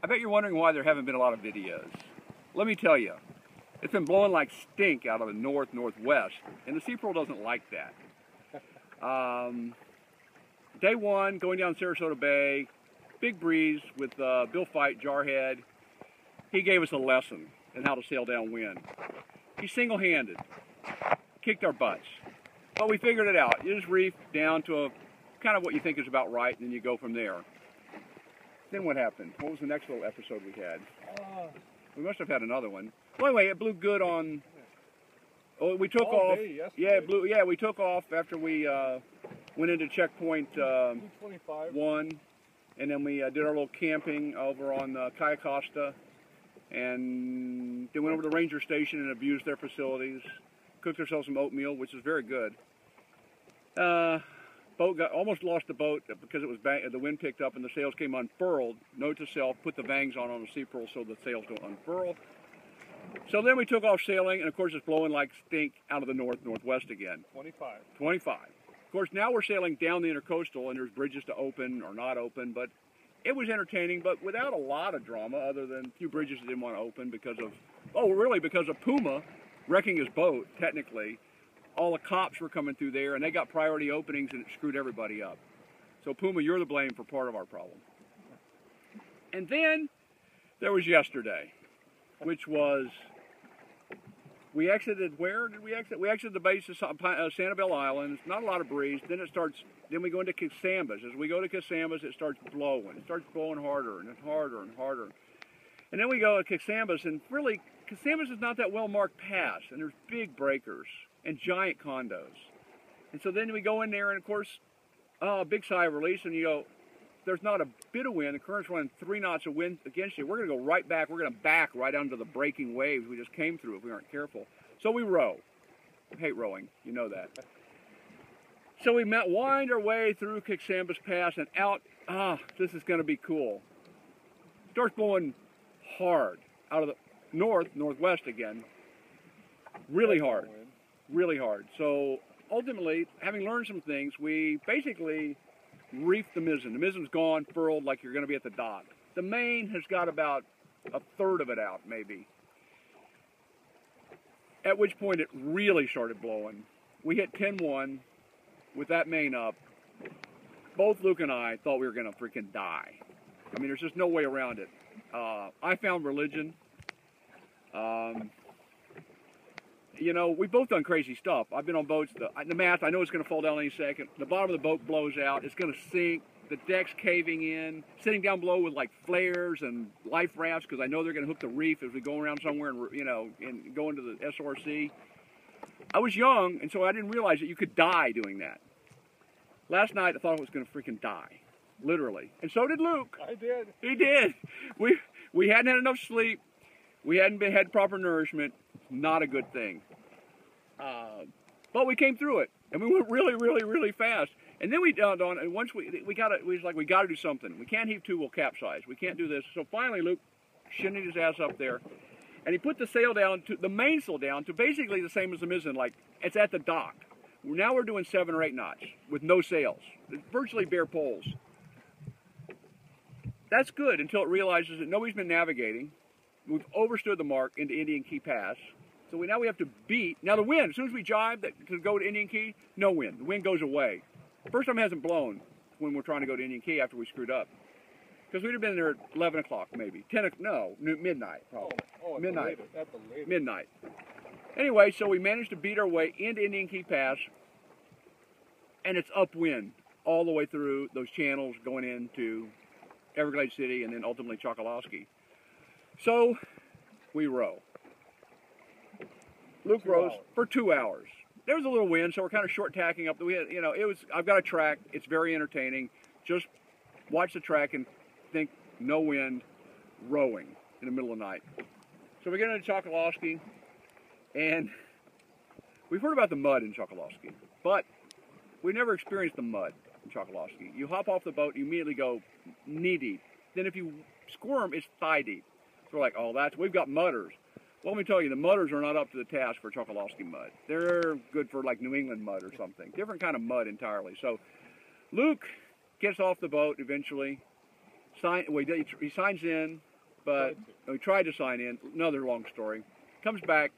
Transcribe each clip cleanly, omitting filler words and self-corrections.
I bet you're wondering why there haven't been a lot of videos. Let me tell you, it's been blowing like stink out of the northwest, and the Sea Pearl doesn't like that. Day one, going down Sarasota Bay, big breeze with Bill Fight, Jarhead. He gave us a lesson in how to sail downwind. He single-handed kicked our butts, but we figured it out. You just reef down to a kind of what you think is about right, and then you go from there. Then what happened? What was the next little episode we had? We must have had another one. Well, anyway, it blew good on. Oh, we took off. Yeah, it blew. Yeah, we took off after we went into checkpoint 1, and then we did our little camping over on Cayo Costa, and then went over to the ranger station and abused their facilities. Cooked ourselves some oatmeal, which is very good. Boat almost lost the boat because it was the wind picked up and the sails came unfurled. Note to self: put the vangs on the Sea Pearl so the sails don't unfurl. So then we took off sailing, and of course it's blowing like stink out of the northwest again. 25. Of course now we're sailing down the intercoastal, and there's bridges to open or not open, but it was entertaining, but without a lot of drama, other than a few bridges that didn't want to open because of, because of Puma wrecking his boat, technically. All the cops were coming through there, and they got priority openings, and it screwed everybody up. So Puma, you're the blame for part of our problem. And then there was yesterday, which was, we exited, where did we exit? We exited the base of Sanibel Island. Not a lot of breeze. Then we go into Casambas. As we go to Casambas, it starts blowing. It starts blowing harder and harder and harder. And then we go to Casambas, and really, Casambas is not that well marked pass, and there's big breakers and giant condos. And so then we go in there, and of course, big sigh of release, and you go, there's not a bit of wind. The current's running 3 knots of wind against you. We're going to go right back. We're going to back right onto the breaking waves we just came through if we aren't careful. So we row. I hate rowing. You know that. So we wind our way through Casambas Pass and out. This is going to be cool. Starts blowing hard out of the northwest again. Really hard. Really hard. So ultimately, having learned some things, we basically reefed the mizzen. The mizzen's gone, furled like you're going to be at the dock. The main has got about a third of it out, maybe. At which point it really started blowing. We hit 10-1 with that main up. Both Luke and I thought we were going to freaking die. I mean, there's just no way around it. I found religion. You know, we've both done crazy stuff. I've been on boats. The mast, I know it's going to fall down any second. The bottom of the boat blows out. It's going to sink. The deck's caving in. Sitting down below with like flares and life rafts because I know they're going to hook the reef as we go around somewhere and, and go into the SRC. I was young, and so I didn't realize that you could die doing that. Last night, I thought I was going to freaking die, literally. And so did Luke. I did. He did. We hadn't had enough sleep. We hadn't had proper nourishment. Not a good thing. But we came through it, and we went really, really, really fast. And then we dawned on, and once we got to do something. We can't heave to, we'll capsize. We can't do this. So finally, Luke shinnied his ass up there, and he put the sail down to the mainsail down to basically the same as the mizzen, like it's at the dock. Now we're doing 7 or 8 knots with no sails, virtually bare poles. That's good until it realizes that nobody's been navigating. We've overstood the mark into Indian Key Pass. So now we have to beat. Now the wind, as soon as we jibe to go to Indian Key, no wind. The wind goes away. First time it hasn't blown when we're trying to go to Indian Key after we screwed up. Because we'd have been there at 11 o'clock maybe. Midnight probably. Midnight. At the latest. Midnight. Anyway, so we managed to beat our way into Indian Key Pass. And it's upwind all the way through those channels going into Everglades City and then ultimately Chokoloskee. So we row. Luke rows for 2 hours. There was a little wind, so we're kind of short tacking up. We had, I've got a track. It's very entertaining. Just watch the track and think no wind, rowing in the middle of the night. So we get into Chokoloskee, and we've heard about the mud in Chokoloskee, but we never experienced the mud in Chokoloskee. You hop off the boat, you immediately go knee deep. Then if you squirm, it's thigh deep. So we're like, we've got mudders. Well, let me tell you, the mudders are not up to the task for Chokoloskee mud. They're good for like New England mud or something. Different kind of mud entirely. So Luke gets off the boat eventually, He signs in, but he tried to sign in. Another long story. Comes back.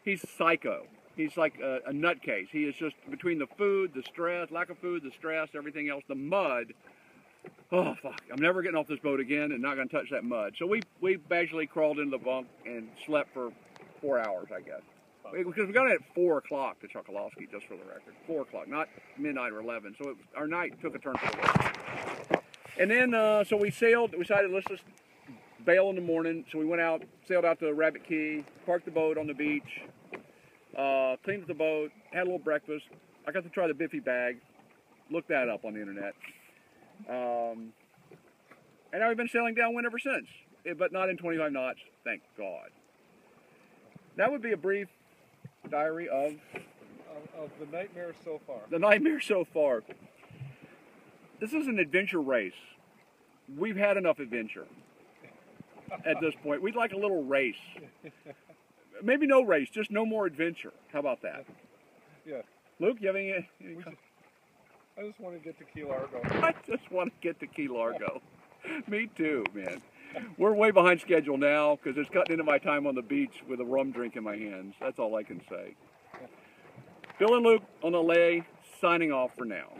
He's psycho. He's like a nutcase. He is just between the food, the stress, lack of food, the stress, everything else, the mud. Oh, fuck. I'm never getting off this boat again and not going to touch that mud. So we basically crawled into the bunk and slept for 4 hours, I guess. Because we got in at 4 o'clock to Chokoloskee, just for the record. 4 o'clock, not midnight or 11. So our night took a turn for the worse. And then, so we sailed. We decided, let's just bail in the morning. So we went out, sailed out to Rabbit Key, parked the boat on the beach, cleaned up the boat, had a little breakfast. I got to try the Biffy bag. Looked that up on the internet. And now we've been sailing downwind ever since, but not in 25 knots, thank God. That would be a brief diary of the nightmare so far. The nightmare so far. This is an adventure race. We've had enough adventure at this point. We'd like a little race. Maybe no race, just no more adventure. How about that? Yeah. Luke, you have any I just want to get to Key Largo. I just want to get to Key Largo. Me too, man. We're way behind schedule now because it's cutting into my time on the beach with a rum drink in my hands. That's all I can say. Bill and Luke on the lay, signing off for now.